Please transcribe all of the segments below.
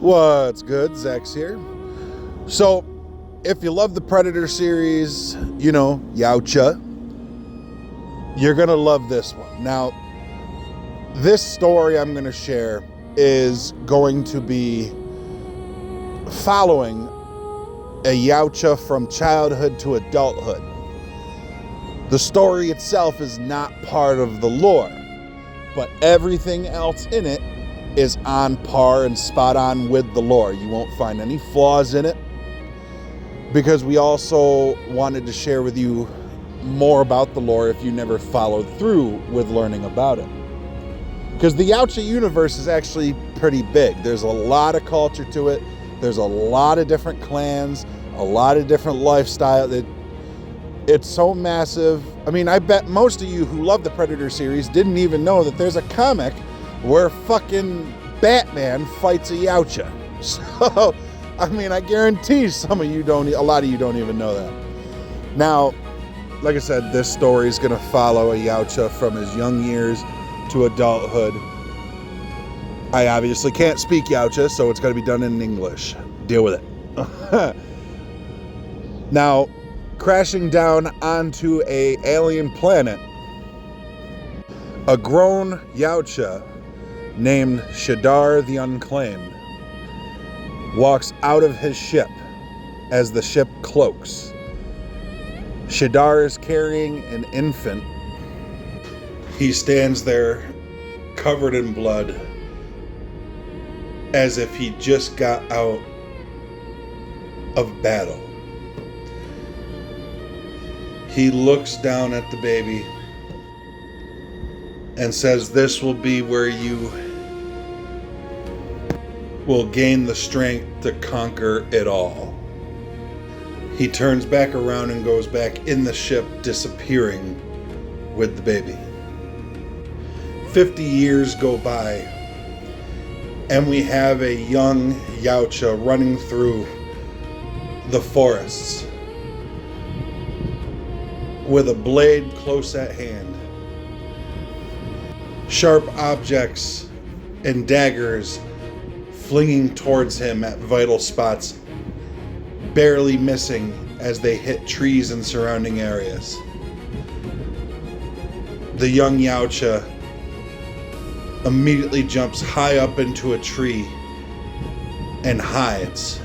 What's good? Zach's here. So, if you love the Predator series, Yautja, you're going to love this one. Now, this story I'm going to share is going to be following a Yautja from childhood to adulthood. The story itself is not part of the lore, but everything else in it is on par and spot on with the lore. You won't find any flaws in it, because we also wanted to share with you more about the lore if you never followed through with learning about it. Because the Yautja universe is actually pretty big. There's a lot of culture to it. There's a lot of different clans, a lot of different lifestyle. It's so massive. I mean, I bet most of you who love the Predator series didn't even know that there's a comic where fucking Batman fights a Yautja. So, I mean, I guarantee a lot of you don't even know that. Now, like I said, this story is going to follow a Yautja from his young years to adulthood. I obviously can't speak Yautja, so it's got to be done in English. Deal with it. Now, crashing down onto a alien planet, a grown Yautja named Shadar the Unclaimed walks out of his ship as the ship cloaks. Shadar is carrying an infant. He stands there covered in blood as if he just got out of battle. He looks down at the baby and says, "This will be where you will gain the strength to conquer it all." He turns back around and goes back in the ship, disappearing with the baby. 50 years go by, and we have a young Yautja running through the forests with a blade close at hand. Sharp objects and daggers flinging towards him at vital spots, barely missing as they hit trees and surrounding areas. The young Yautja immediately jumps high up into a tree and hides,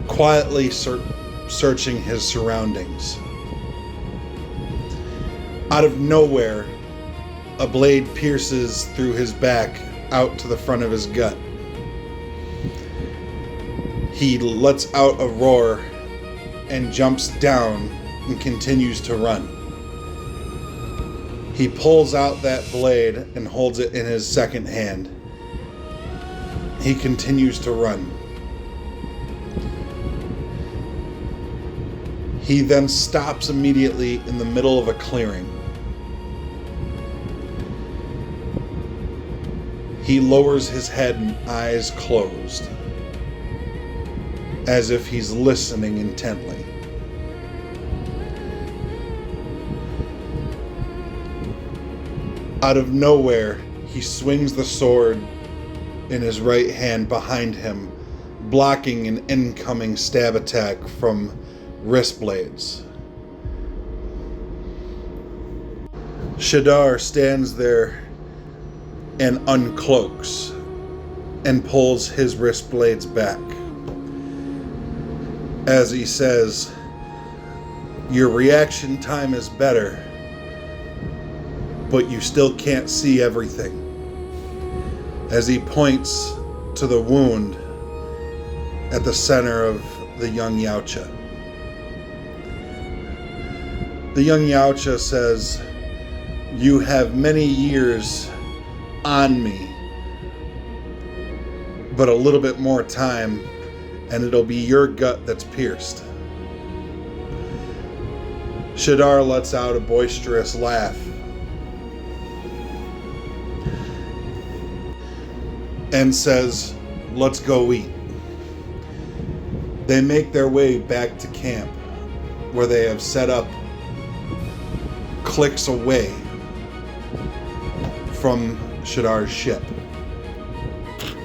quietly searching his surroundings. Out of nowhere, a blade pierces through his back out to the front of his gut. He lets out a roar and jumps down and continues to run. He pulls out that blade and holds it in his second hand. He continues to run. He then stops immediately in the middle of a clearing. He lowers his head and eyes closed, as if he's listening intently. Out of nowhere, he swings the sword in his right hand behind him, blocking an incoming stab attack from wrist blades. Shadar stands there and uncloaks and pulls his wrist blades back as he says, "Your reaction time is better, but you still can't see everything," as he points to the wound at the center of the young Yautja. The young Yautja says, "You have many years on me, but a little bit more time and it'll be your gut that's pierced." Shadar lets out a boisterous laugh and says, "Let's go eat." They make their way back to camp, where they have set up clicks away from Shadar's ship.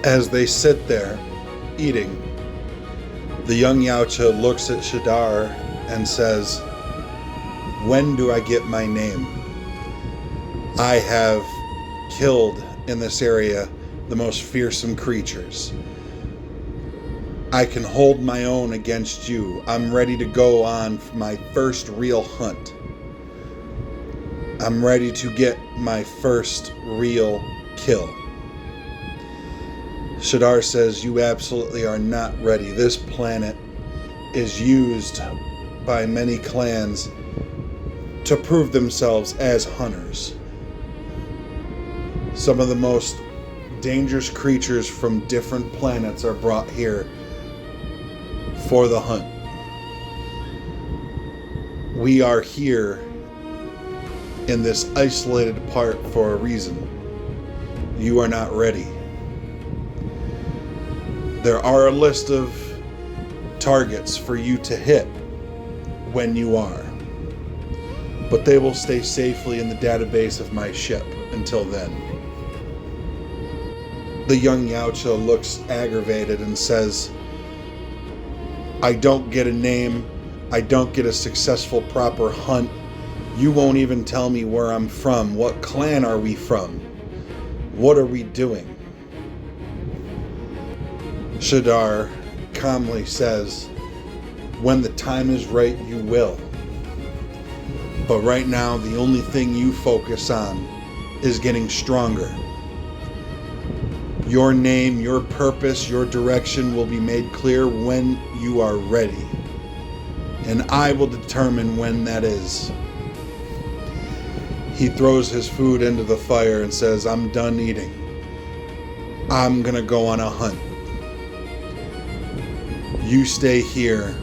As they sit there, eating, the young Yautja looks at Shadar and says, "When do I get my name? I have killed in this area the most fearsome creatures. I can hold my own against you. I'm ready to go on for my first real hunt. I'm ready to get my first real kill." Shadar says, "You absolutely are not ready. This planet is used by many clans to prove themselves as hunters. Some of the most dangerous creatures from different planets are brought here for the hunt. We are here in this isolated part for a reason. You are not ready. There are a list of targets for you to hit when you are, but they will stay safely in the database of my ship until then." The young Yautja looks aggravated and says, "I don't get a name. I don't get a successful proper hunt. You won't even tell me where I'm from. What clan are we from? What are we doing?" Shadar calmly says, "When the time is right, you will. But right now, the only thing you focus on is getting stronger. Your name, your purpose, your direction will be made clear when you are ready. And I will determine when that is." He throws his food into the fire and says, "I'm done eating. I'm gonna go on a hunt. You stay here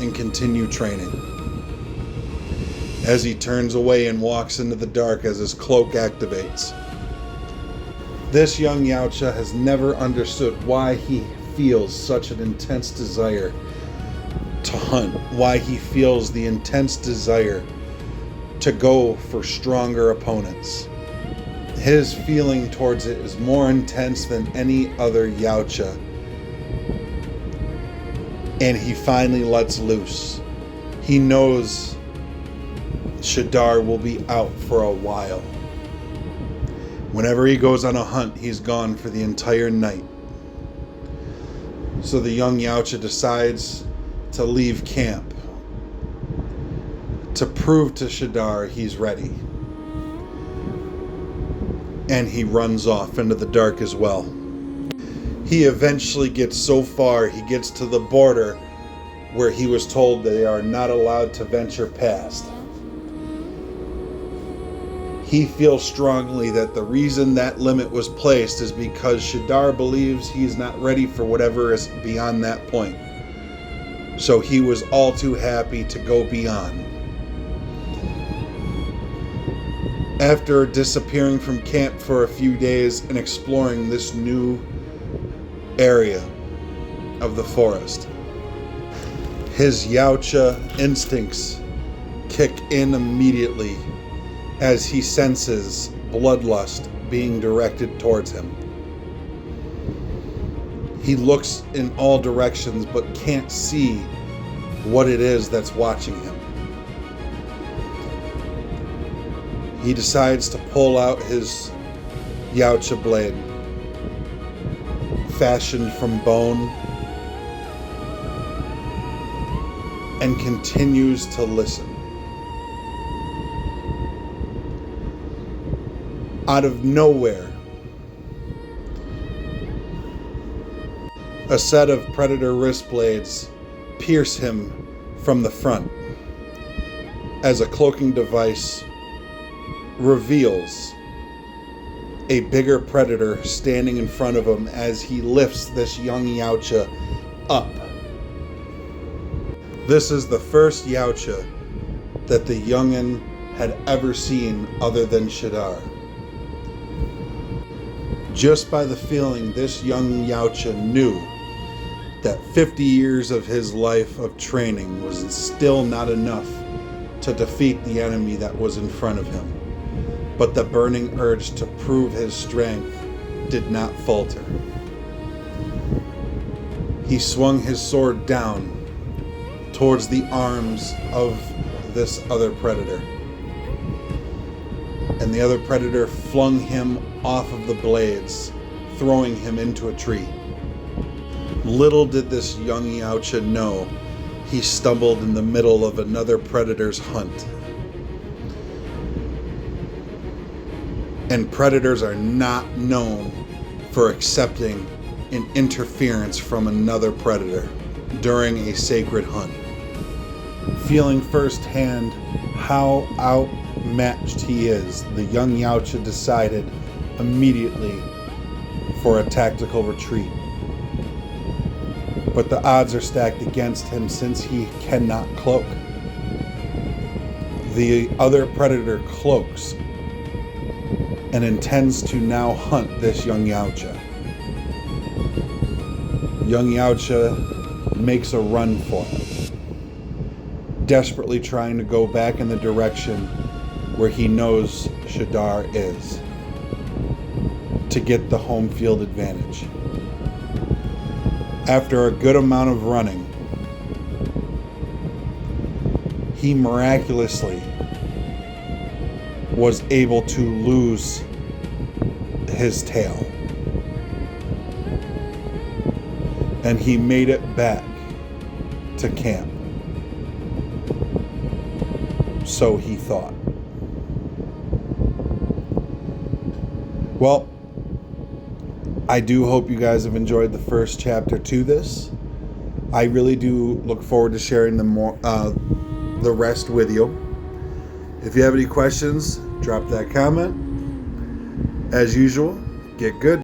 and continue training." As he turns away and walks into the dark as his cloak activates. This young Yautja has never understood why he feels such an intense desire to hunt, why he feels the intense desire to go for stronger opponents. His feeling towards it is more intense than any other Yautja. And he finally lets loose. He knows Shadar will be out for a while. Whenever he goes on a hunt, he's gone for the entire night. So the young Yautja decides to leave camp to prove to Shadar he's ready. And he runs off into the dark as well. He eventually gets so far, he gets to the border where he was told they are not allowed to venture past. He feels strongly that the reason that limit was placed is because Shadar believes he's not ready for whatever is beyond that point. So he was all too happy to go beyond. After disappearing from camp for a few days and exploring this new area of the forest, his Yautja instincts kick in immediately as he senses bloodlust being directed towards him. He looks in all directions but can't see what it is that's watching him. He decides to pull out his Yautja blade, fashioned from bone, and continues to listen. Out of nowhere, a set of predator wrist blades pierce him from the front as a cloaking device reveals a bigger predator standing in front of him as he lifts this young Yautja up. This is the first Yautja that the youngin had ever seen other than Shadar. Just by the feeling, this young Yautja knew that 50 years of his life of training was still not enough to defeat the enemy that was in front of him. But the burning urge to prove his strength did not falter. he swung his sword down towards the arms of this other predator. And the other predator flung him off of the blades, throwing him into a tree. Little did this young Yautja know, he stumbled in the middle of another predator's hunt. And predators are not known for accepting an interference from another predator during a sacred hunt. Feeling firsthand how outmatched he is, the young Yautja decided immediately for a tactical retreat. But the odds are stacked against him since he cannot cloak. The other predator cloaks and intends to now hunt this young Yautja. Young Yautja makes a run for it, desperately trying to go back in the direction where he knows Shadar is, to get the home field advantage. After a good amount of running, he miraculously was able to lose his tail. And he made it back to camp. So he thought. Well, I do hope you guys have enjoyed the first chapter to this. I really do look forward to sharing the rest with you. If you have any questions, drop that comment. As usual, get good.